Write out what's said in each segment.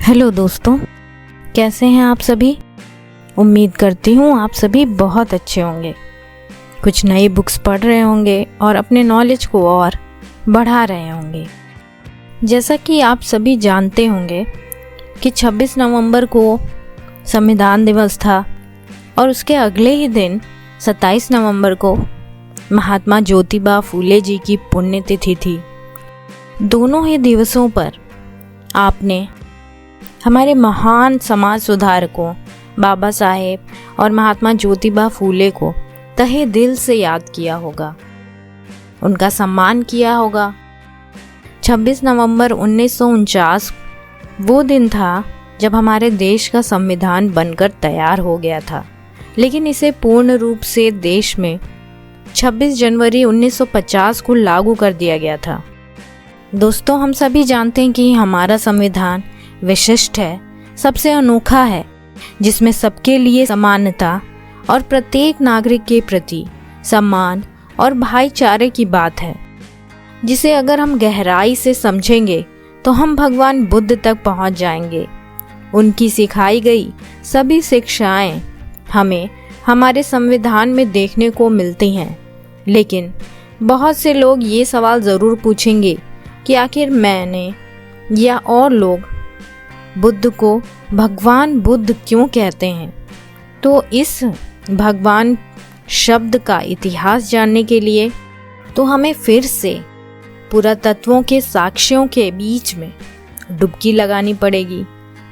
Hello दोस्तों, कैसे हैं आप सभी। उम्मीद करती हूँ आप सभी बहुत अच्छे होंगे, कुछ नई बुक्स पढ़ रहे होंगे और अपने नॉलेज को और बढ़ा रहे होंगे। जैसा कि आप सभी जानते होंगे कि 26 नवंबर को संविधान दिवस था और उसके अगले ही दिन 27 नवंबर को महात्मा ज्योतिबा फूले जी की पुण्यतिथि थी। दोनों ही दिवसों पर आपने हमारे महान समाज सुधारकों बाबा साहेब और महात्मा ज्योतिबा फूले को तहे दिल से याद किया होगा, उनका सम्मान किया होगा। 26 नवंबर 1949 वो दिन था जब हमारे देश का संविधान बनकर तैयार हो गया था, लेकिन इसे पूर्ण रूप से देश में 26 जनवरी 1950 को लागू कर दिया गया था। दोस्तों, हम सभी जानते हैं कि हमारा संविधान विशिष्ट है, सबसे अनोखा है, जिसमें सबके लिए समानता और प्रत्येक नागरिक के प्रति सम्मान और भाईचारे की बात है, जिसे अगर हम गहराई से समझेंगे तो हम भगवान बुद्ध तक पहुंच जाएंगे। उनकी सिखाई गई सभी शिक्षाएं हमें हमारे संविधान में देखने को मिलती हैं। लेकिन बहुत से लोग ये सवाल ज़रूर पूछेंगे कि आखिर मैंने या और लोग बुद्ध को भगवान बुद्ध क्यों कहते हैं। तो इस भगवान शब्द का इतिहास जानने के लिए तो हमें फिर से पुरातत्वों के साक्ष्यों के बीच में डुबकी लगानी पड़ेगी।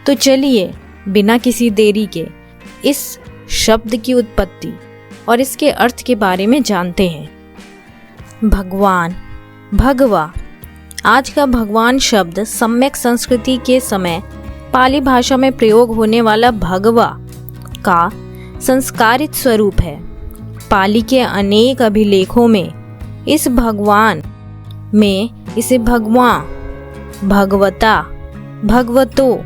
तो चलिए बिना किसी देरी के इस शब्द की उत्पत्ति और इसके अर्थ के बारे में जानते हैं। भगवान, भगवा। आज का भगवान शब्द सम्यक संस्कृति के समय पाली भाषा में प्रयोग होने वाला भगवा का संस्कारित स्वरूप है। पाली के अनेक अभिलेखों में इस भगवान में इसे भगवा, भगवता, भगवतों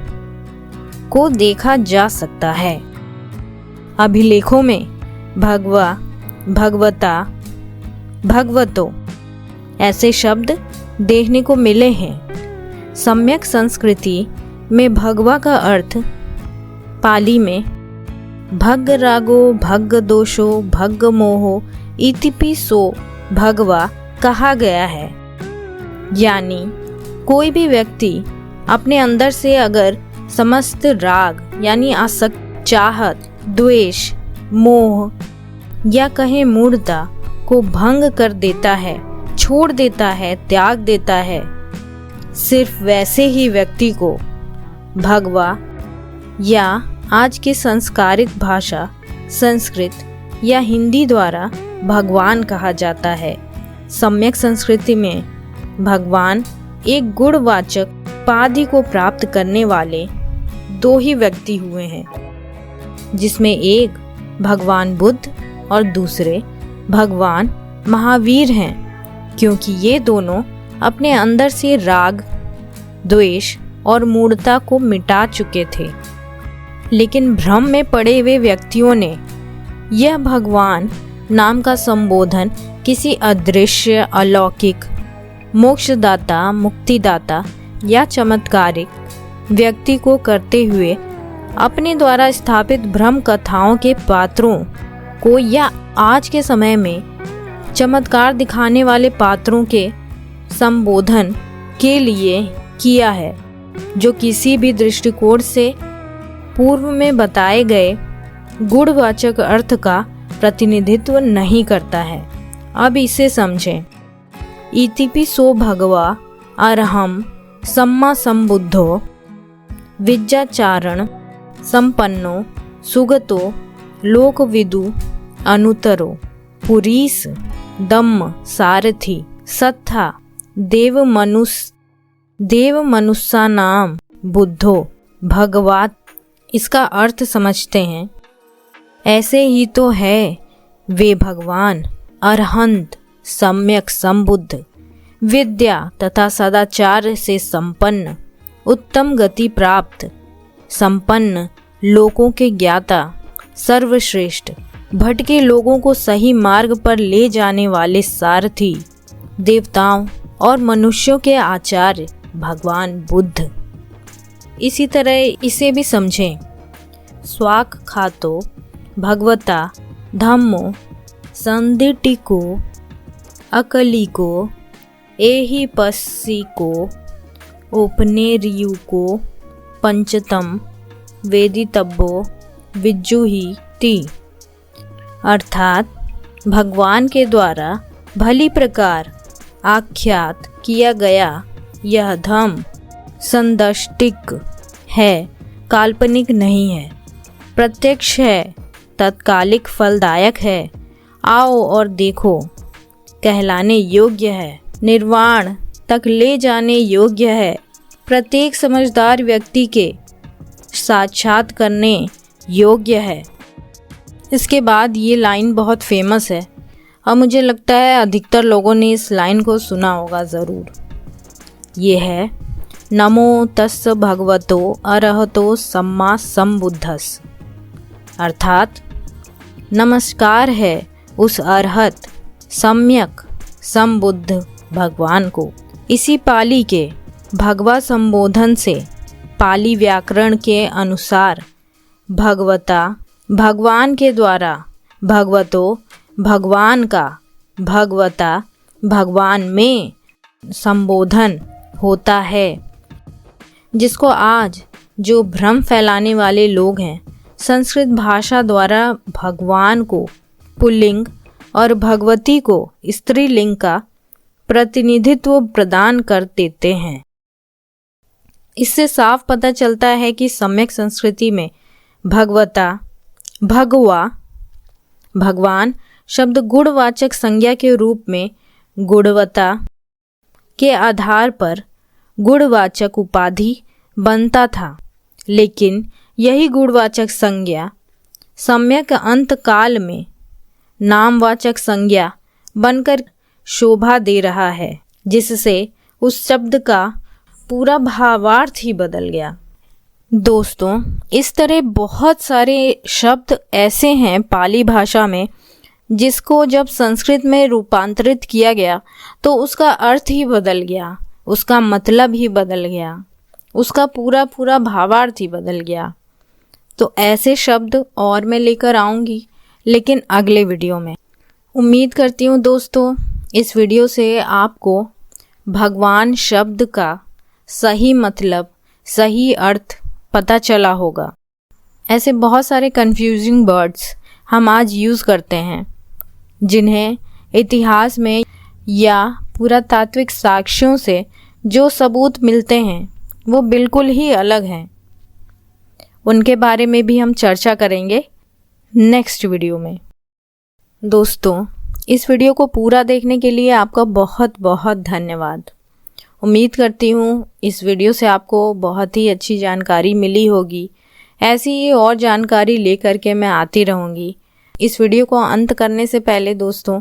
को देखा जा सकता है। अभिलेखों में भगवा, भगवता, भगवतों ऐसे शब्द देखने को मिले हैं। सम्यक संस्कृति में भगवा का अर्थ पाली में भग्ग रागो, भग्ग दोषो, भग्ग मोहो इतिपि सो भगवा कहा गया है। यानी कोई भी व्यक्ति अपने अंदर से अगर समस्त राग यानी आसक्त, चाहत, द्वेष, मोह या कहे मूढ़ता को भंग कर देता है, छोड़ देता है, त्याग देता है, सिर्फ वैसे ही व्यक्ति को भगवा या आज की संस्कारित भाषा संस्कृत या हिंदी द्वारा भगवान कहा जाता है। सम्यक संस्कृति में भगवान एक गुणवाचक उपाधि को प्राप्त करने वाले दो ही व्यक्ति हुए हैं, जिसमें एक भगवान बुद्ध और दूसरे भगवान महावीर हैं, क्योंकि ये दोनों अपने अंदर से राग, द्वेष और मूढ़ता को मिटा चुके थे। लेकिन भ्रम में पड़े हुए व्यक्तियों ने यह भगवान नाम का संबोधन किसी अदृश्य, अलौकिक, मोक्षदाता, मुक्तिदाता या चमत्कारिक व्यक्ति को करते हुए अपने द्वारा स्थापित भ्रम कथाओं के पात्रों को या आज के समय में चमत्कार दिखाने वाले पात्रों के संबोधन के लिए किया है, जो किसी भी दृष्टिकोण से पूर्व में बताए गए गुणवाचक अर्थ का प्रतिनिधित्व नहीं करता है। अब इसे समझें। इतिपि सो भगवा अरहम सम्मा संबुद्धो विद्याचारण संपन्नो सुगतो लोकविदु अनुतरो पुरीस दम्म सारथी सत्था देव मनुष्या नाम बुद्धो भगवात। इसका अर्थ समझते हैं। ऐसे ही तो है वे भगवान अरहंत, सम्यक संबुद्ध, विद्या तथा सदाचार से संपन्न, उत्तम गति प्राप्त, संपन्न लोकों के ज्ञाता, सर्वश्रेष्ठ, भटके लोगों को सही मार्ग पर ले जाने वाले सारथी, देवताओं और मनुष्यों के आचार्य भगवान बुद्ध। इसी तरह इसे भी समझें। स्वाक खातो भगवता धम्मो संदिटिको अकलिको एहि पस्सिको उपनेरियुको पंचतम वेदितब्बो विज्जुहि ति। अर्थात भगवान के द्वारा भली प्रकार आख्यात किया गया यह धम्म संदष्टिक है, काल्पनिक नहीं है, प्रत्यक्ष है, तत्कालिक फलदायक है, आओ और देखो, कहलाने योग्य है, निर्वाण तक ले जाने योग्य है, प्रत्येक समझदार व्यक्ति के साक्षात करने योग्य है। इसके बाद ये लाइन बहुत फेमस है और मुझे लगता है अधिकतर लोगों ने इस लाइन को सुना होगा ज़रूर। ये है नमो तस् भगवतो अरहतो सम्मा सम्बुद्धस्। अर्थात नमस्कार है उस अरहत सम्यक संबुद्ध भगवान को। इसी पाली के भगवा संबोधन से पाली व्याकरण के अनुसार भगवता भगवान के द्वारा, भगवतो भगवान का, भगवता भगवान में संबोधन होता है, जिसको आज जो भ्रम फैलाने वाले लोग हैं संस्कृत भाषा द्वारा भगवान को पुल्लिंग और भगवती को स्त्रीलिंग का प्रतिनिधित्व प्रदान कर देते हैं। इससे साफ पता चलता है कि सम्यक संस्कृति में भगवता भगवा भगवान शब्द गुणवाचक संज्ञा के रूप में गुणवत्ता के आधार पर गुणवाचक उपाधि बनता था, लेकिन यही गुणवाचक संज्ञा सम्यक अंत काल में नामवाचक संज्ञा बनकर शोभा दे रहा है, जिससे उस शब्द का पूरा भावार्थ ही बदल गया। दोस्तों, इस तरह बहुत सारे शब्द ऐसे हैं पाली भाषा में जिसको जब संस्कृत में रूपांतरित किया गया तो उसका अर्थ ही बदल गया, उसका मतलब ही बदल गया, उसका पूरा भावार्थ ही बदल गया। तो ऐसे शब्द और मैं लेकर आऊँगी, लेकिन अगले वीडियो में। उम्मीद करती हूँ दोस्तों इस वीडियो से आपको भगवान शब्द का सही मतलब, सही अर्थ पता चला होगा। ऐसे बहुत सारे कंफ्यूजिंग वर्ड्स हम आज यूज़ करते हैं जिन्हें इतिहास में या पुरातात्विक साक्ष्यों से जो सबूत मिलते हैं वो बिल्कुल ही अलग हैं। उनके बारे में भी हम चर्चा करेंगे नेक्स्ट वीडियो में। दोस्तों, इस वीडियो को पूरा देखने के लिए आपका बहुत बहुत धन्यवाद। उम्मीद करती हूँ इस वीडियो से आपको बहुत ही अच्छी जानकारी मिली होगी। ऐसी ही और जानकारी लेकर के मैं आती रहूँगी। इस वीडियो को अंत करने से पहले दोस्तों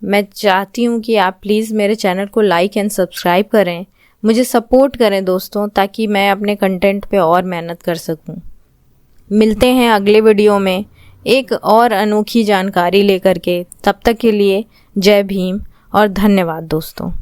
मैं चाहती हूँ कि आप प्लीज़ मेरे चैनल को लाइक एंड सब्सक्राइब करें, मुझे सपोर्ट करें दोस्तों, ताकि मैं अपने कंटेंट पे और मेहनत कर सकूँ। मिलते हैं अगले वीडियो में एक और अनोखी जानकारी लेकर के। तब तक के लिए जय भीम और धन्यवाद दोस्तों।